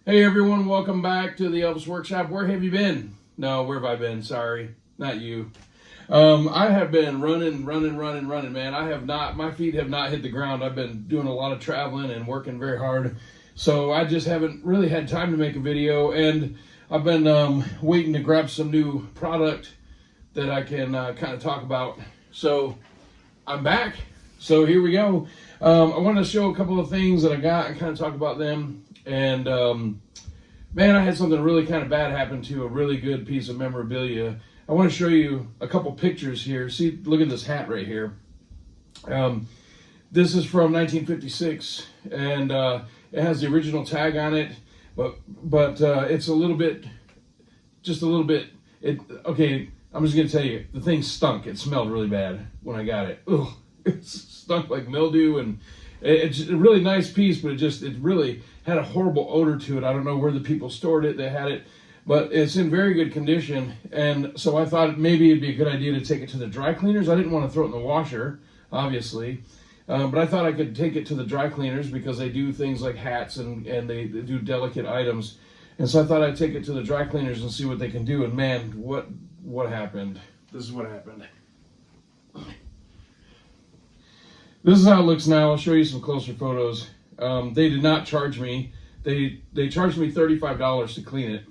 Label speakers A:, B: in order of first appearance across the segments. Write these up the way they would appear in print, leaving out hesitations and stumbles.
A: Hey everyone, welcome back to the Elvis Workshop. Where have you been? No, where have I been? Sorry, not you. I have been running, man. I have not, my feet have not hit the ground. I've been doing a lot of traveling and working very hard. So I just haven't really had time to make a video, and I've been waiting to grab some new product that I can kind of talk about. So I'm back. So here we go. I want to show a couple of things that I got and kind of talk about them. And man, I had something really kind of bad happen to a really good piece of memorabilia. I want to show you a couple pictures here. See, look at this hat right here. This is from 1956, and it has the original tag on it, but it's a little bit, just a little bit. Okay, I'm just gonna tell you, the thing stunk. It smelled really bad when I got it. Ugh, it stunk like mildew, and it's a really nice piece, but it really had a horrible odor to it. I don't know where the people stored it. They had it, but it's in very good condition. And so I thought maybe it'd be a good idea to take it to the dry cleaners. I didn't want to throw it in the washer, obviously, but I thought I could take it to the dry cleaners because they do things like hats and they do delicate items. And so I thought I'd take it to the dry cleaners and see what they can do. And man, what happened? This is what happened. This is how it looks now. I'll show you some closer photos. They did not charge me. They charged me $35 to clean it.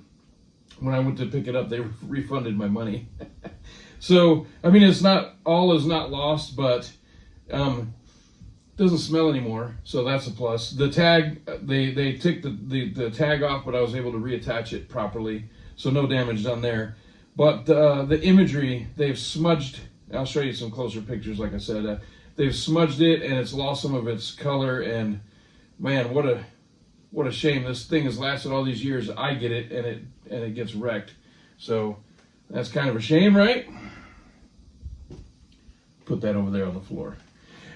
A: When I went to pick it up, they refunded my money. So, I mean, it's not, all is not lost, but it doesn't smell anymore. So that's a plus. The tag, they took the tag off, but I was able to reattach it properly. So no damage done there. But the imagery, they've smudged. I'll show you some closer pictures, like I said. They've smudged it, and it's lost some of its color, and man, what a shame. This thing has lasted all these years. I get it, and it gets wrecked. So that's kind of a shame, right? Put that over there on the floor.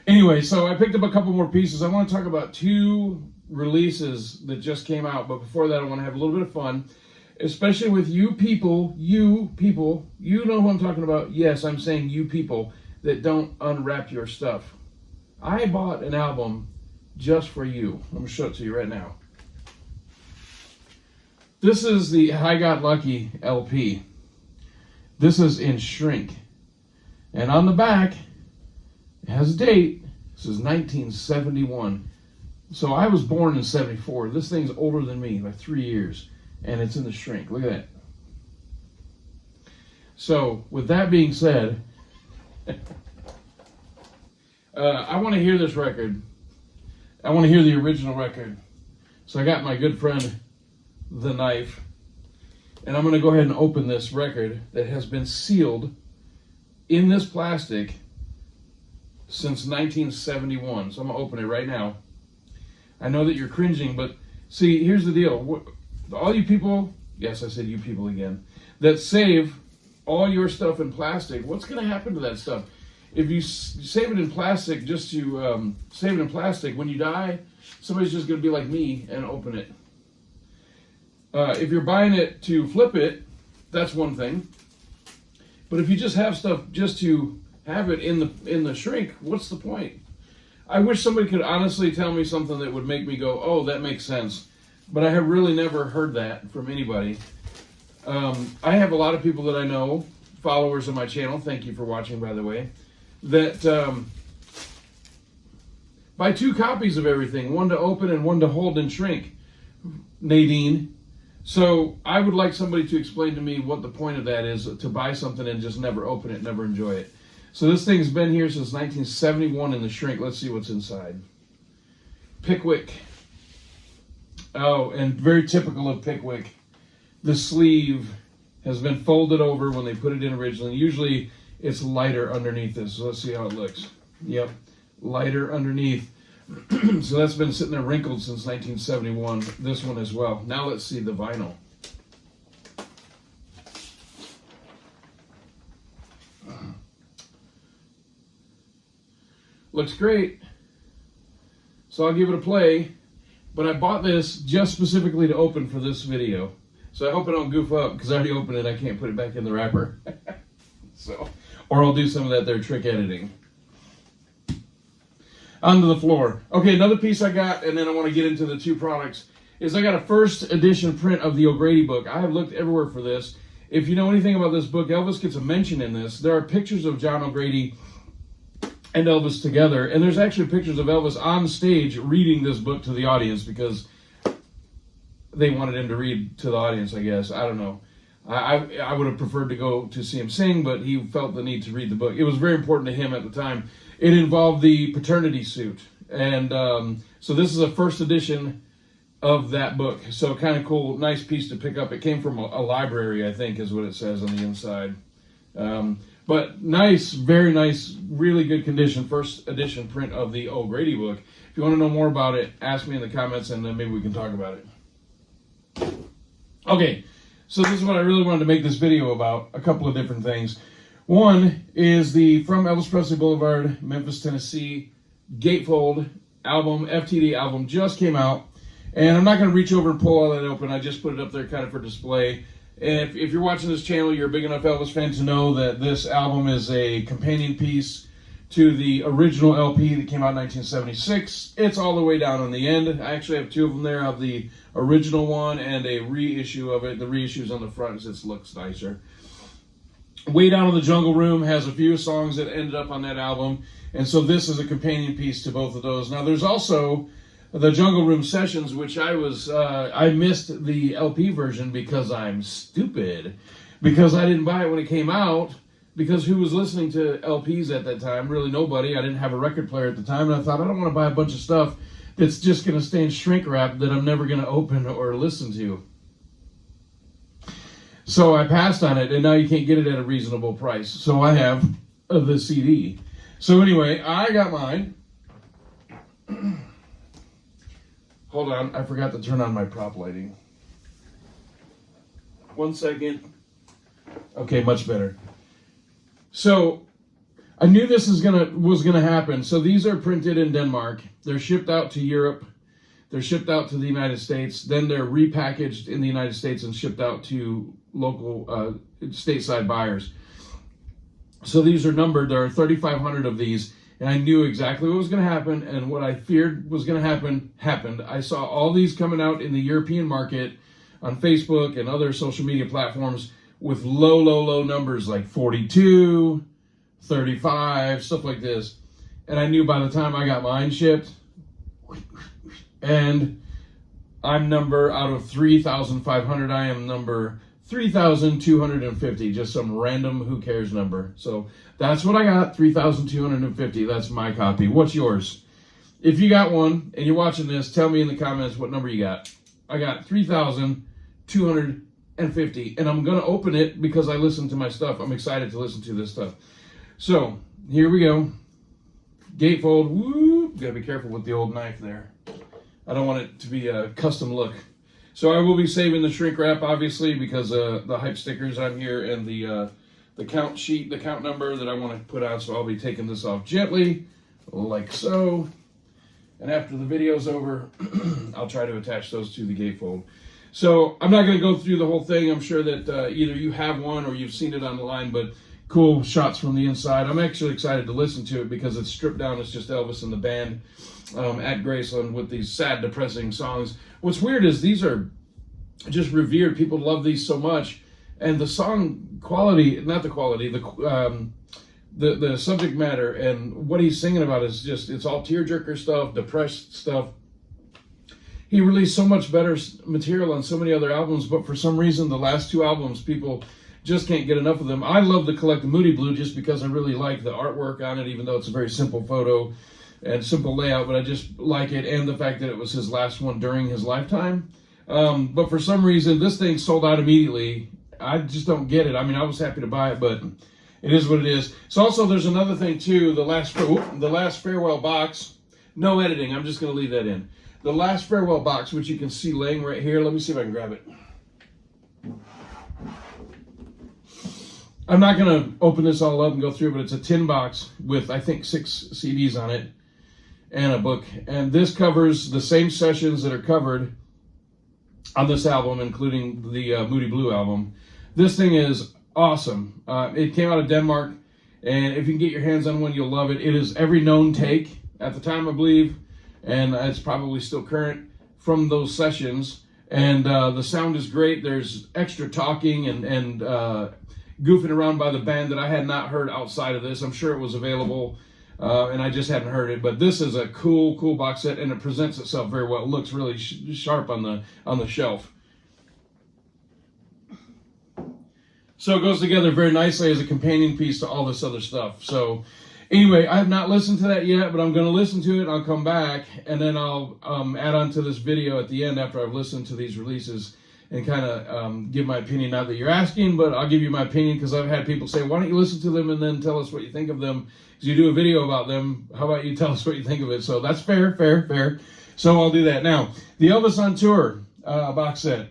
A: Anyway, so I picked up a couple more pieces. I want to talk about two releases that just came out, but before that, I want to have a little bit of fun, especially with you people, you know who I'm talking about. Yes, I'm saying you people that don't unwrap your stuff. I bought an album just for you. I'm going to show it to you right now. This is the I Got Lucky LP. This is in shrink. And on the back, it has a date. This is 1971. So I was born in 74. This thing's older than me by 3 years. And it's in the shrink. Look at that. So, with that being said, I want to hear this record. I want to hear the original record. So I got my good friend, The Knife, and I'm going to go ahead and open this record that has been sealed in this plastic since 1971. So I'm going to open it right now. I know that you're cringing, but see, here's the deal. All you people, yes, I said you people again, that save all your stuff in plastic, what's going to happen to that stuff? If you save it in plastic, just to save it in plastic, when you die, somebody's just going to be like me and open it. If you're buying it to flip it, that's one thing. But if you just have stuff just to have it in the shrink, what's the point? I wish somebody could honestly tell me something that would make me go, oh, that makes sense. But I have really never heard that from anybody. I have a lot of people that I know, followers of my channel, thank you for watching, by the way, that buy 2 copies of everything, one to open and one to hold and shrink, Nadine. So I would like somebody to explain to me what the point of that is, to buy something and just never open it, never enjoy it. So this thing's been here since 1971 in the shrink. Let's see what's inside. Pickwick. Oh, and very typical of Pickwick, the sleeve has been folded over when they put it in originally. Usually it's lighter underneath this. So let's see how it looks. Yep, lighter underneath. So that's been sitting there wrinkled since 1971. This one as well. Now let's see the vinyl. Looks great. So I'll give it a play. But I bought this just specifically to open for this video. So I hope I don't goof up, because I already opened it. I can't put it back in the wrapper. So, or I'll do some of that there trick editing. Onto the floor. Okay, another piece I got, and then I want to get into the 2 products. is I got a first edition print of the O'Grady book. I have looked everywhere for this. If you know anything about this book, Elvis gets a mention in this. There are pictures of John O'Grady and Elvis together, and there's actually pictures of Elvis on stage reading this book to the audience because they wanted him to read to the audience, I guess. I don't know. I would have preferred to go to see him sing, but he felt the need to read the book. It was very important to him at the time. It involved the paternity suit. And so this is a first edition of that book. So kind of cool, nice piece to pick up. It came from a library, I think, is what it says on the inside. But nice, very nice, really good condition, first edition print of the O'Grady book. If you want to know more about it, ask me in the comments and then maybe we can talk about it. Okay, so this is what I really wanted to make this video about, a couple of different things. One is the From Elvis Presley Blvd, Memphis, Tennessee, Gatefold album, FTD album, just came out. And I'm not going to reach over and pull all that open. I just put it up there kind of for display. And if you're watching this channel, you're a big enough Elvis fan to know that this album is a companion piece to the original LP that came out in 1976. It's all the way down on the end. I actually have two of them there. I have the original one and a reissue of it. The reissue's on the front because it looks nicer. Way Down in the Jungle Room has a few songs that ended up on that album. And so this is a companion piece to both of those. Now there's also the Jungle Room Sessions, which I missed the LP version because I'm stupid. Because I didn't buy it when it came out. Because who was listening to LPs at that time? Really nobody. I didn't have a record player at the time. And I thought, I don't want to buy a bunch of stuff that's just going to stay in shrink wrap that I'm never going to open or listen to. So I passed on it, and now you can't get it at a reasonable price. So I have the CD. So anyway, I got mine. Hold on, I forgot to turn on my prop lighting. 1 second. Okay, much better. So I knew this was gonna happen. So these are printed in Denmark. They're shipped out to Europe. They're shipped out to the United States. Then they're repackaged in the United States and shipped out to local stateside buyers. So these are numbered. There are 3,500 of these. And I knew exactly what was going to happen, and what I feared was going to happen, happened. I saw all these coming out in the European market on Facebook and other social media platforms with low numbers like 42, 35, stuff like this. And I knew by the time I got mine shipped, and I'm number, out of 3,500, I am number 3,250, just some random who cares number. So that's what I got, 3,250. That's my copy. What's yours? If you got one and you're watching this, tell me in the comments what number you got. I got 3,250, and I'm going to open it because I listen to my stuff. I'm excited to listen to this stuff. So here we go. Gatefold. Woo! Got to be careful with the old knife there. I don't want it to be a custom look. So I will be saving the shrink wrap, obviously, because the hype stickers on here and the count sheet, the count number that I want to put on. So I'll be taking this off gently, like so. And after the video's over, I'll try to attach those to the gatefold. So I'm not going to go through the whole thing. I'm sure that either you have one or you've seen it online, but cool shots from the inside. I'm actually excited to listen to it because it's stripped down. It's just Elvis and the band at Graceland with these sad, depressing songs. What's weird is these are just revered. People love these so much, and the song quality, not the quality, the subject matter and what he's singing about is just, it's all tearjerker stuff, depressed stuff. He released so much better material on so many other albums, but for some reason the last two albums people just can't get enough of them. I love the Collect the Moody Blue just because I really like the artwork on it, even though it's a very simple photo and simple layout, but I just like it, and the fact that it was his last one during his lifetime. But for some reason, this thing sold out immediately. I just don't get it. I mean, I was happy to buy it, but it is what it is. So also, there's another thing too. The last farewell box, no editing. I'm just going to leave that in. The last farewell box, which you can see laying right here. Let me see if I can grab it. I'm not going to open this all up and go through, but it's a tin box with, I think, 6 CDs on it and a book. And this covers the same sessions that are covered on this album, including the Moody Blue album. This thing is awesome. It came out of Denmark, and if you can get your hands on one, you'll love it. It is every known take at the time, I believe, and it's probably still current from those sessions, and the sound is great. There's extra talking and goofing around by the band that I had not heard outside of this. I'm sure it was available, and I just hadn't heard it. But this is a cool box set, and it presents itself very well. It looks really sharp on the shelf. So it goes together very nicely as a companion piece to all this other stuff. So anyway, I have not listened to that yet, but I'm going to listen to it. I'll come back, and then I'll add on to this video at the end after I've listened to these releases and kind of give my opinion. Not that you're asking, but I'll give you my opinion, because I've had people say, why don't you listen to them and then tell us what you think of them? Because you do a video about them. How about you tell us what you think of it? So that's fair. So I'll do that. Now, the Elvis on Tour box set.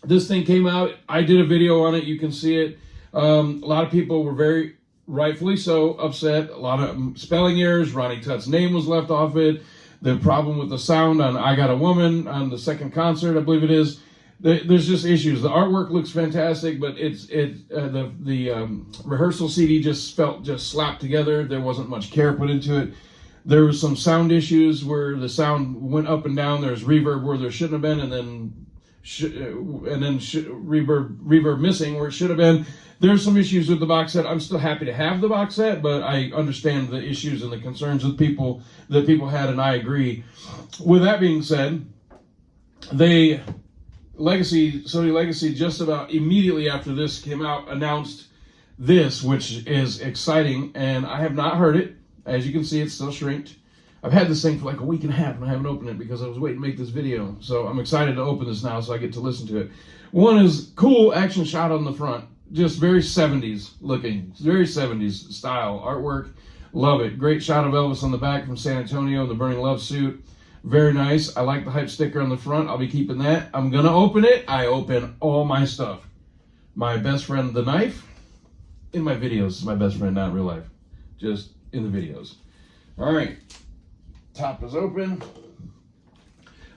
A: This thing came out. I did a video on it. You can see it. A lot of people were very rightfully so upset. A lot of spelling errors. Ronnie Tutt's name was left off it. The problem with the sound on I Got a Woman on the second concert, I believe it is. There's just issues. The artwork looks fantastic, but the rehearsal CD just felt slapped together. There wasn't much care put into it. There was some sound issues where the sound went up and down. There's reverb where there shouldn't have been, and then reverb missing where it should have been. There's some issues with the box set. I'm still happy to have the box set, but I understand the issues and the concerns that people had, and I agree. With that being said, Sony Legacy, just about immediately after this came out, announced this, which is exciting, and I have not heard it. As you can see, it's still shrinked. I've had this thing for like a week and a half, and I haven't opened it because I was waiting to make this video. So I'm excited to open this now so I get to listen to it. One is cool action shot on the front. Just very 70s looking. Very 70s style artwork. Love it. Great shot of Elvis on the back from San Antonio in the Burning Love suit. Very nice. I like the hype sticker on the front. I'll be keeping that. I'm going to open it. I open all my stuff. My best friend, the knife, in my videos is my best friend, not in real life. Just in the videos. All right. Top is open.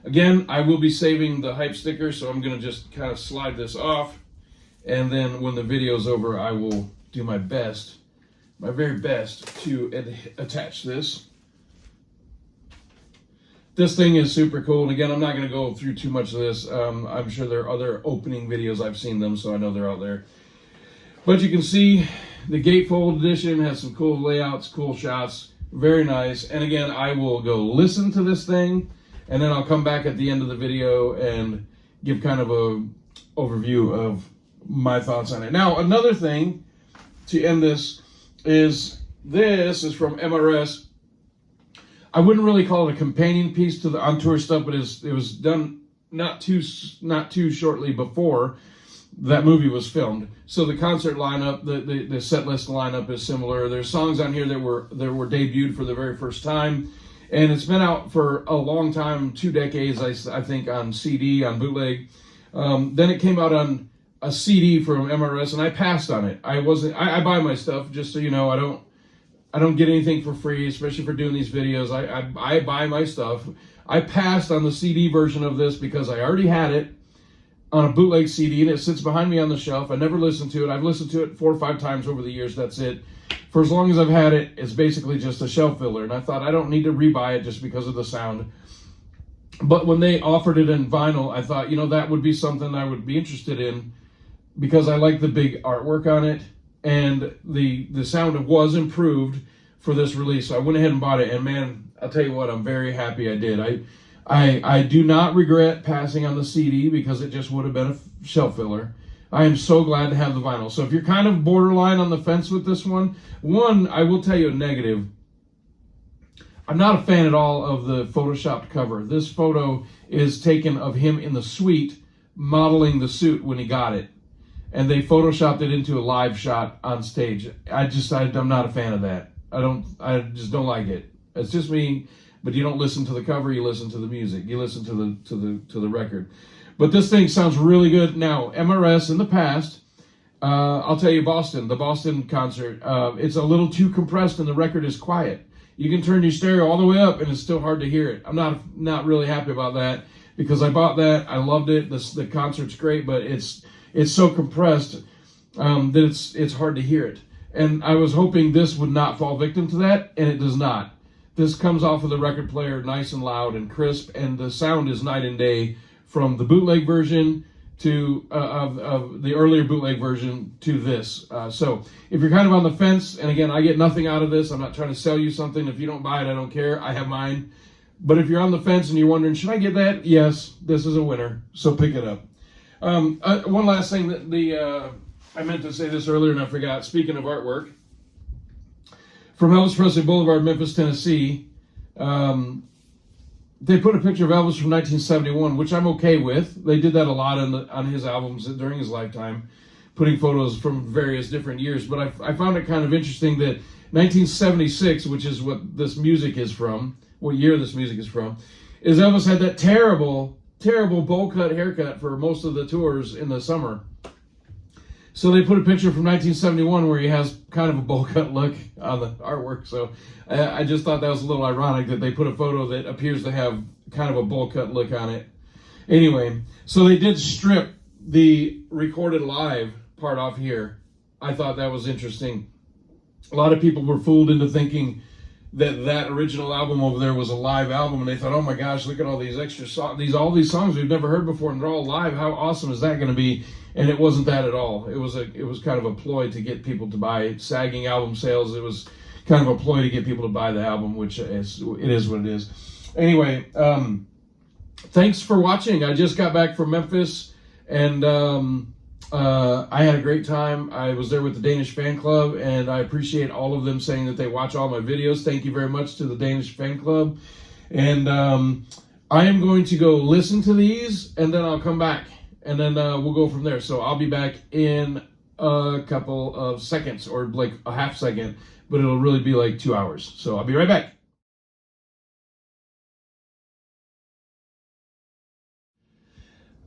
A: Again, I will be saving the hype sticker, so I'm going to just kind of slide this off. And then when the video's over, I will do my best, my very best, to attach this. This thing is super cool. And again, I'm not going to go through too much of this. I'm sure there are other opening videos. I've seen them, so I know they're out there. But you can see the gatefold edition has some cool layouts, cool shots. Very nice. And again, I will go listen to this thing, and then I'll come back at the end of the video and give kind of a overview of my thoughts on it. Now, another thing to end this is from MRS. I wouldn't really call it a companion piece to the on tour stuff, but it was done not too shortly before that movie was filmed. So the concert lineup, the set list lineup is similar. There's songs on here that were debuted for the very first time, and it's been out for a long time, 2 decades, I think, on CD, on bootleg. Then it came out on a CD from MRS, and I passed on it. I buy my stuff, just so you know. I don't get anything for free, especially for doing these videos. I buy my stuff. I passed on the CD version of this because I already had it on a bootleg CD, and it sits behind me on the shelf. I never listened to it. I've listened to it 4 or 5 times over the years. That's it. For as long as I've had it, it's basically just a shelf filler. And I thought I don't need to rebuy it just because of the sound. But when they offered it in vinyl, I thought, that would be something I would be interested in, because I like the big artwork on it, and the sound was improved for this release. So I went ahead and bought it, and man, I'll tell you what, I'm very happy I did. I do not regret passing on the CD, because it just would have been a shelf filler. I am so glad to have the vinyl. So if you're kind of borderline on the fence with this one, I will tell you a negative. I'm not a fan at all of the photoshopped cover. This photo is taken of him in the suite modeling the suit when he got it, and they photoshopped it into a live shot on stage. I'm not a fan of that. I just don't like it. It's just me. But you don't listen to the cover, you listen to the music, you listen to the record. But this thing sounds really good. Now, MRS in the past, I'll tell you, the Boston concert, it's a little too compressed and the record is quiet. You can turn your stereo all the way up and it's still hard to hear it. I'm not really happy about that, because I bought that, I loved it, the concert's great, but it's so compressed that it's hard to hear it. And I was hoping this would not fall victim to that, and it does not. this comes off of the record player nice and loud and crisp, and the sound is night and day from the bootleg version to of the earlier bootleg version to this. So if you're kind of on the fence, and again, I get nothing out of this. I'm not trying to sell you something. If you don't buy it, I don't care. I have mine. But if you're on the fence and you're wondering, should I get that? Yes, this is a winner. So pick it up. One last thing that I meant to say this earlier and I forgot. Speaking of artwork, from Elvis Presley Blvd, Memphis, Tennessee, they put a picture of Elvis from 1971, which I'm okay with. They did that a lot on his albums during his lifetime, putting photos from various different years. But I found it kind of interesting that 1976, which is what this music is from, what year this music is from, is Elvis had that terrible bowl cut haircut for most of the tours in the summer. So they put a picture from 1971 where he has kind of a bowl cut look on the artwork. So I just thought that was a little ironic that they put a photo that appears to have kind of a bowl cut look on it. Anyway, so they did strip the recorded live part off here. I thought that was interesting. A lot of people were fooled into thinking that original album over there was a live album, and they thought, oh my gosh, look at all these extra songs, all these songs we've never heard before, and they're all live. How awesome is that going to be? And it wasn't that at all. It was kind of a ploy to get people to buy sagging album sales. It was kind of a ploy to get people to buy the album, which it is what it is. Anyway, thanks for watching. I just got back from Memphis, and I had a great time. I was there with the Danish fan club, and I appreciate all of them saying that they watch all my videos. Thank you very much to the Danish fan club. And I am going to go listen to these, and then I'll come back, and then we'll go from there. So I'll be back in a couple of seconds, or like a half second, but it'll really be like 2 hours. So I'll be right back.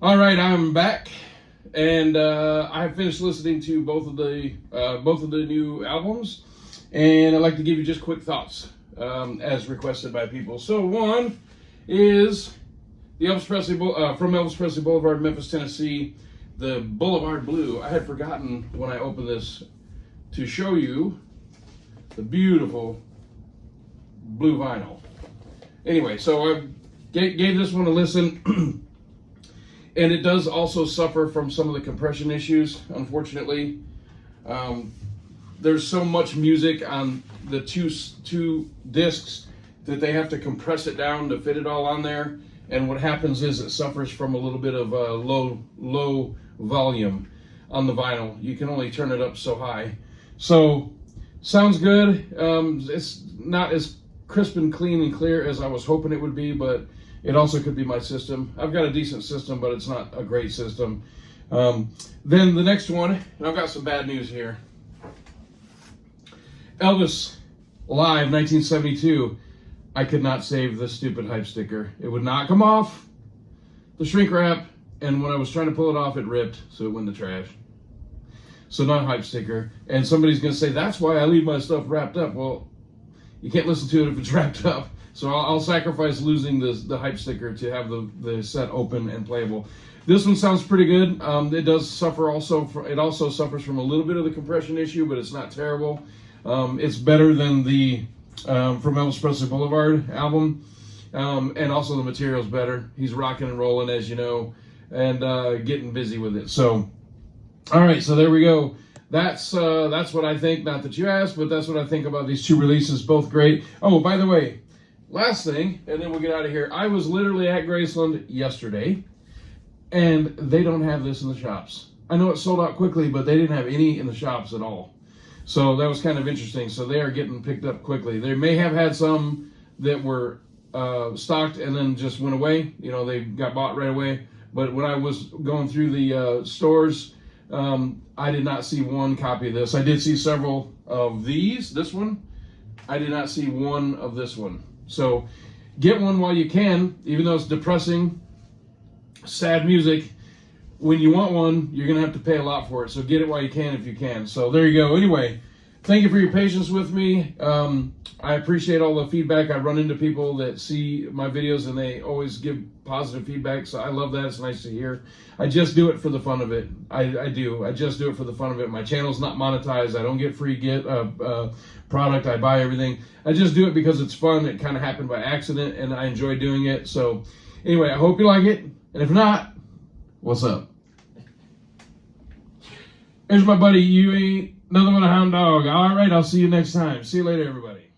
A: All right, I'm back. And I finished listening to both of the new albums, and I'd like to give you just quick thoughts as requested by people. So one is the Elvis Presley from Elvis Presley Blvd, Memphis, Tennessee, the Boulevard Blue. I had forgotten when I opened this to show you the beautiful blue vinyl. Anyway, so I gave this one a listen. And it does also suffer from some of the compression issues, unfortunately. There's so much music on the two discs that they have to compress it down to fit it all on there. And what happens is it suffers from a little bit of low volume on the vinyl. You can only turn it up so high. So, sounds good. It's not as crisp and clean and clear as I was hoping it would be, but it also could be my system. I've got a decent system, but it's not a great system. Then the next one, and I've got some bad news here. Elvis Live 1972. I could not save the stupid hype sticker. It would not come off the shrink wrap, and when I was trying to pull it off, it ripped, so it went in the trash. So not a hype sticker. And somebody's gonna say, that's why I leave my stuff wrapped up. Well, you can't listen to it if it's wrapped up. So I'll sacrifice losing the hype sticker to have the set open and playable. This one sounds pretty good. It does suffer it also suffers from a little bit of the compression issue, but it's not terrible. It's better than the from Elvis Presley Blvd album, and also the material's better. He's rocking and rolling, as you know, and getting busy with it. So, all right, so there we go. That's what I think. Not that you asked, but that's what I think about these two releases. Both great. Oh, by the way. Last thing, and then we'll get out of here. I was literally at Graceland yesterday, and they don't have this in the shops. I know it sold out quickly, but they didn't have any in the shops at all. So that was kind of interesting. So they are getting picked up quickly. They may have had some that were stocked and then just went away. You know, they got bought right away. But when I was going through the stores, I did not see one copy of this. I did see several of these. This one. I did not see one of this one. So get one while you can, even though it's depressing, sad music. When you want one, you're going to have to pay a lot for it. So get it while you can if you can. So there you go. Anyway, thank you for your patience with me. I appreciate all the feedback. I run into people that see my videos and they always give positive feedback, so I love that. It's nice to hear. I just do it for the fun of it. I do. I just do it for the fun of it. My channel's not monetized. I don't get free product. I buy everything. I just do it because it's fun. It kind of happened by accident, and I enjoy doing it. So anyway, I hope you like it. And if not, what's up? Here's my buddy. You ain't nothing but a hound dog. All right, I'll see you next time. See you later, everybody.